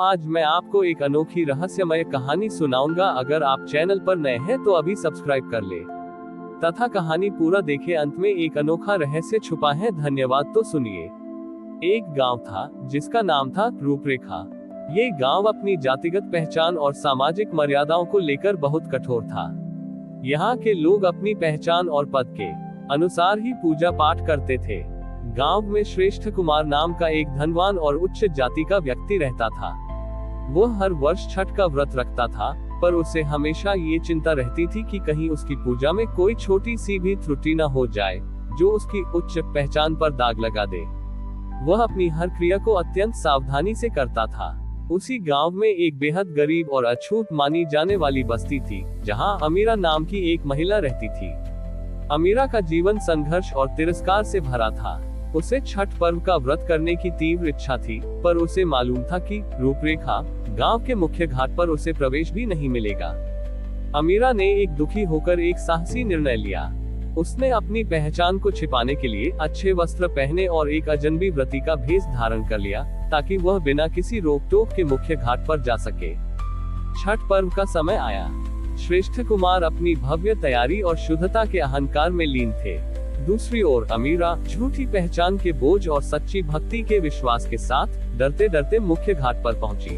आज मैं आपको एक अनोखी रहस्यमय कहानी सुनाऊंगा। अगर आप चैनल पर नए हैं तो अभी सब्सक्राइब कर ले तथा कहानी पूरा देखें। अंत में एक अनोखा रहस्य छुपा है। धन्यवाद। तो सुनिए। एक गांव था जिसका नाम था रूपरेखा। ये गांव अपनी जातिगत पहचान और सामाजिक मर्यादाओं को लेकर बहुत कठोर था। यहाँ के लोग अपनी पहचान और पद के अनुसार ही पूजा पाठ करते थे। गांव में श्रेष्ठ कुमार नाम का एक धनवान और उच्च जाति का व्यक्ति रहता था। वो हर वर्ष छठ का व्रत रखता था, पर उसे हमेशा ये चिंता रहती थी कि कहीं उसकी पूजा में कोई छोटी सी भी त्रुटि न हो जाए जो उसकी उच्च पहचान पर दाग लगा दे। वह अपनी हर क्रिया को अत्यंत सावधानी से करता था। उसी गांव में एक बेहद गरीब और अछूत मानी जाने वाली बस्ती थी, जहां अमीरा नाम की एक महिला रहती थी। अमीरा का जीवन संघर्ष और तिरस्कार से भरा था। उसे छठ पर्व का व्रत करने की तीव्र इच्छा थी, पर उसे मालूम था कि रूपरेखा गांव के मुख्य घाट पर उसे प्रवेश भी नहीं मिलेगा। अमीरा ने एक दुखी होकर एक साहसी निर्णय लिया। उसने अपनी पहचान को छिपाने के लिए अच्छे वस्त्र पहने और एक अजनबी व्रती का भेष धारण कर लिया, ताकि वह बिना किसी रोक टोक के मुख्य घाट पर जा सके। छठ पर्व का समय आया। श्रेष्ठ कुमार अपनी भव्य तैयारी और शुद्धता के अहंकार में लीन थे। दूसरी ओर अमीरा झूठी पहचान के बोझ और सच्ची भक्ति के विश्वास के साथ डरते डरते मुख्य घाट पर पहुंची।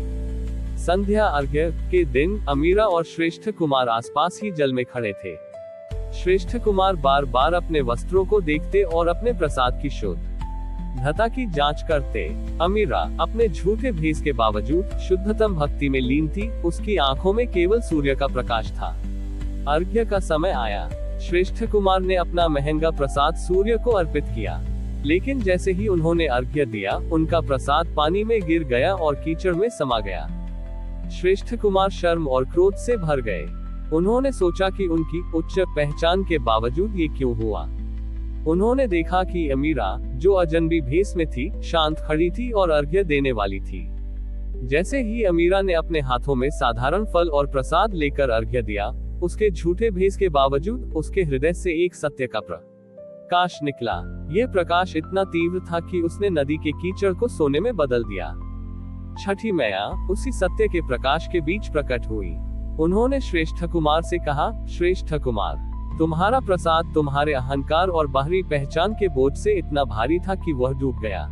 संध्या अर्घ्य के दिन अमीरा और श्रेष्ठ कुमार आसपास ही जल में खड़े थे। श्रेष्ठ कुमार बार बार अपने वस्त्रों को देखते और अपने प्रसाद की शुद्धता की जांच करते। अमीरा अपने झूठे भेष के बावजूद शुद्धतम भक्ति में लीन थी। उसकी आंखों में केवल सूर्य का प्रकाश था। अर्घ्य का समय आया। श्रेष्ठ कुमार ने अपना महंगा प्रसाद सूर्य को अर्पित किया, लेकिन जैसे ही उन्होंने अर्घ्य दिया, उनका प्रसाद पानी में गिर गया और कीचड़ में समा गया। श्रेष्ठ कुमार शर्म और क्रोध से भर गए। उन्होंने सोचा कि उनकी उच्च पहचान के बावजूद ये क्यों हुआ। उन्होंने देखा कि अमीरा, जो अजनबी भेष में थी, शांत खड़ी थी और अर्घ्य देने वाली थी। जैसे ही अमीरा ने अपने हाथों में साधारण फल और प्रसाद लेकर अर्घ्य दिया, उसके झूठे भेष के बावजूद उसके हृदय से एक सत्य का प्रकाश निकला। यह प्रकाश इतना तीव्र था कि उसने नदी के कीचड़ को सोने में बदल दिया। छठी मैया उसी सत्य के प्रकाश के बीच प्रकट हुई। उन्होंने श्रेष्ठ कुमार से कहा, श्रेष्ठ कुमार, तुम्हारा प्रसाद तुम्हारे अहंकार और बाहरी पहचान के बोझ से इतना भारी था कि वह डूब गया।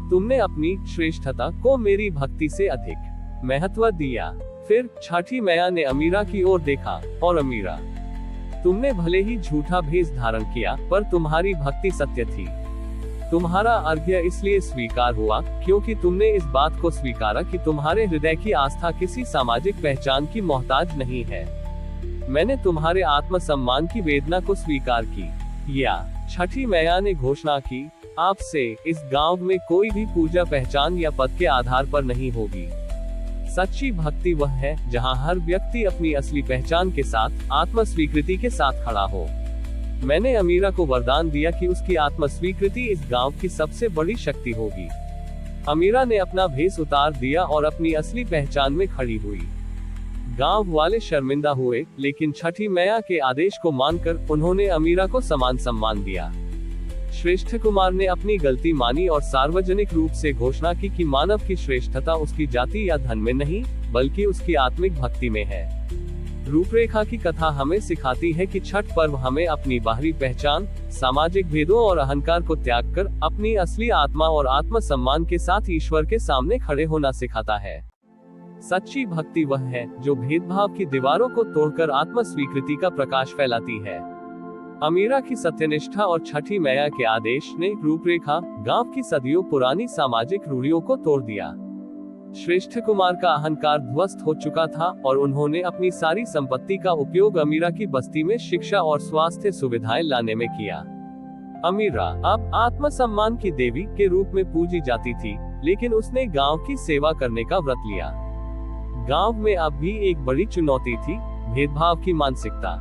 तुमने अपनी श्रेष्ठता को मेरी भक्ति से अधिक महत्व दिया। फिर छठी मैया ने अमीरा की ओर देखा और अमीरा, तुमने भले ही झूठा भेष धारण किया, पर तुम्हारी भक्ति सत्य थी। तुम्हारा अर्घ्य इसलिए स्वीकार हुआ क्योंकि तुमने इस बात को स्वीकारा कि तुम्हारे हृदय की आस्था किसी सामाजिक पहचान की मोहताज नहीं है। मैंने तुम्हारे आत्मसम्मान की वेदना को स्वीकार की। या छठी मैया ने घोषणा की, आपसे इस गांव में कोई भी पूजा पहचान या पद के आधार पर नहीं होगी। सच्ची भक्ति वह है जहां हर व्यक्ति अपनी असली पहचान के साथ आत्म स्वीकृति के साथ खड़ा हो। मैंने अमीरा को वरदान दिया कि उसकी आत्म स्वीकृति इस गांव की सबसे बड़ी शक्ति होगी। अमीरा ने अपना भेष उतार दिया और अपनी असली पहचान में खड़ी हुई। गांव वाले शर्मिंदा हुए, लेकिन छठी मैया के आदेश को मानकर उन्होंने अमीरा को समान सम्मान दिया। श्रेष्ठ कुमार ने अपनी गलती मानी और सार्वजनिक रूप से घोषणा की कि मानव की श्रेष्ठता उसकी जाति या धन में नहीं, बल्कि उसकी आत्मिक भक्ति में है। रूपरेखा की कथा हमें सिखाती है कि छठ पर्व हमें अपनी बाहरी पहचान, सामाजिक भेदों और अहंकार को त्याग कर अपनी असली आत्मा और आत्म सम्मान के साथ ईश्वर के सामने खड़े होना सिखाता है। सच्ची भक्ति वह है जो भेदभाव की दीवारों को तोड़कर आत्म स्वीकृति का प्रकाश फैलाती है। अमीरा की सत्यनिष्ठा और छठी मैया के आदेश ने रूपरेखा गांव की सदियों पुरानी सामाजिक रूढ़ियों को तोड़ दिया। श्रेष्ठ कुमार का अहंकार ध्वस्त हो चुका था और उन्होंने अपनी सारी संपत्ति का उपयोग अमीरा की बस्ती में शिक्षा और स्वास्थ्य सुविधाएं लाने में किया। अमीरा अब आत्मसम्मान की देवी के रूप में पूजी जाती थी, लेकिन उसने गांव की सेवा करने का व्रत लिया। गांव में अब भी एक बड़ी चुनौती थी, भेदभाव की मानसिकता।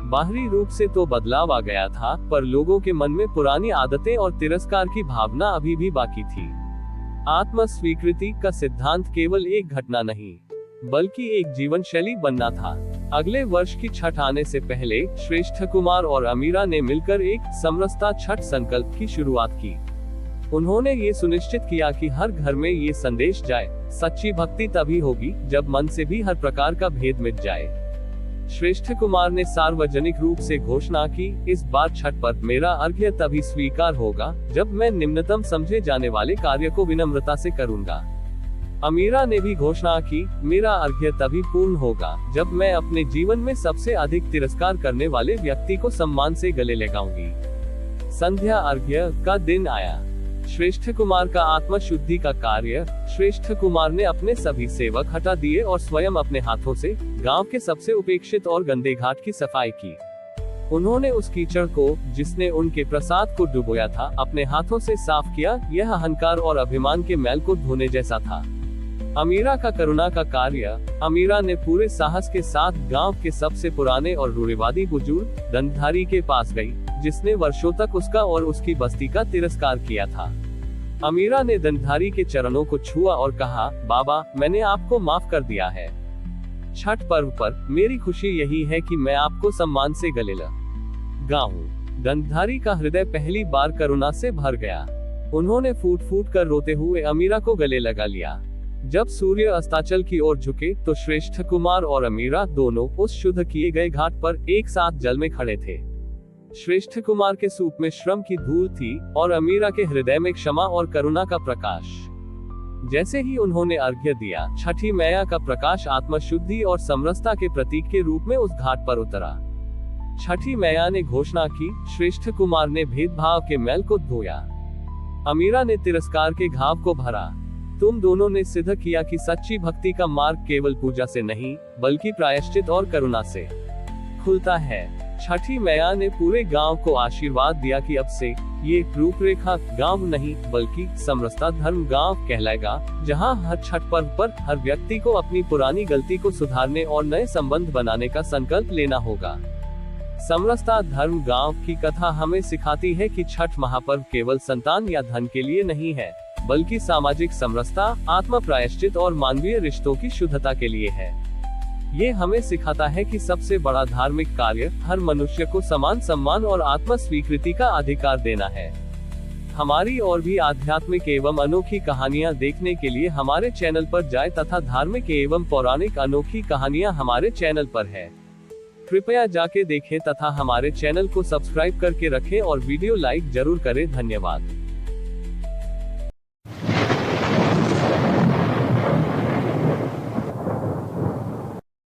बाहरी रूप से तो बदलाव आ गया था, पर लोगों के मन में पुरानी आदतें और तिरस्कार की भावना अभी भी बाकी थी। आत्म स्वीकृति का सिद्धांत केवल एक घटना नहीं, बल्कि एक जीवन शैली बनना था। अगले वर्ष की छठ आने से पहले श्रेष्ठ कुमार और अमीरा ने मिलकर एक समरसता छठ संकल्प की शुरुआत की। उन्होंने ये सुनिश्चित किया कि हर घर में ये संदेश जाए, सच्ची भक्ति तभी होगी जब मन से भी हर प्रकार का भेद मिट जाए। श्रेष्ठ कुमार ने सार्वजनिक रूप से घोषणा की, इस बार छठ पर मेरा अर्घ्य तभी स्वीकार होगा जब मैं निम्नतम समझे जाने वाले कार्य को विनम्रता से करूंगा। अमीरा ने भी घोषणा की, मेरा अर्घ्य तभी पूर्ण होगा जब मैं अपने जीवन में सबसे अधिक तिरस्कार करने वाले व्यक्ति को सम्मान से गले लगाऊंगी। संध्या अर्घ्य का दिन आया। श्रेष्ठ कुमार का आत्म शुद्धि का कार्य। श्रेष्ठ कुमार ने अपने सभी सेवक हटा दिए और स्वयं अपने हाथों से गांव के सबसे उपेक्षित और गंदे घाट की सफाई की। उन्होंने उस कीचड़ को, जिसने उनके प्रसाद को डुबोया था, अपने हाथों से साफ किया। यह अहंकार और अभिमान के मैल को धोने जैसा था। अमीरा का करुणा का कार्य। अमीरा ने पूरे साहस के साथ गांव के सबसे पुराने और रूढ़िवादी बुजुर्ग दंडधारी के पास गई, जिसने वर्षों तक उसका और उसकी बस्ती का तिरस्कार किया था। अमीरा ने दंडधारी के चरणों को छुआ और कहा, बाबा, मैंने आपको माफ कर दिया है। छठ पर्व पर मेरी खुशी यही है कि मैं आपको सम्मान से गले लगाऊं। दंडधारी का हृदय पहली बार करुणा से भर गया। उन्होंने फूट फूट कर रोते हुए अमीरा को गले लगा लिया। जब सूर्य अस्ताचल की ओर झुके तो श्रेष्ठ कुमार और अमीरा दोनों उस शुद्ध किए गए घाट पर एक साथ जल में खड़े थे। श्रेष्ठ कुमार के सूप में श्रम की धूल थी और अमीरा के हृदय में क्षमा और करुणा का प्रकाश। जैसे ही उन्होंने अर्घ्य दिया, छठी मैया का प्रकाश आत्म शुद्धि और समरसता के प्रतीक के रूप में उस घाट पर उतरा। छठी मैया ने घोषणा की, श्रेष्ठ कुमार ने भेदभाव के मैल को धोया, अमीरा ने तिरस्कार के घाव को भरा। तुम दोनों ने सिद्ध किया कि सच्ची भक्ति का मार्ग केवल पूजा से नहीं, बल्कि प्रायश्चित और करुणा से खुलता है। छठी मैया ने पूरे गांव को आशीर्वाद दिया कि अब से ये रूपरेखा गांव नहीं, बल्कि समरसता धर्म गांव कहलाएगा, जहां हर छठ पर्व पर हर व्यक्ति को अपनी पुरानी गलती को सुधारने और नए संबंध बनाने का संकल्प लेना होगा। समरसता धर्म गांव की कथा हमें सिखाती है कि छठ महापर्व केवल संतान या धन के लिए नहीं है, बल्कि सामाजिक समरसता, आत्म प्रायश्चित और मानवीय रिश्तों की शुद्धता के लिए है। ये हमें सिखाता है कि सबसे बड़ा धार्मिक कार्य हर मनुष्य को समान सम्मान और आत्म स्वीकृति का अधिकार देना है। हमारी और भी आध्यात्मिक एवं अनोखी कहानियाँ देखने के लिए हमारे चैनल पर जाएं तथा धार्मिक एवं पौराणिक अनोखी कहानियाँ हमारे चैनल पर है। कृपया जाके देखें तथा हमारे चैनल को सब्सक्राइब करके रखें और वीडियो लाइक जरूर करें। धन्यवाद।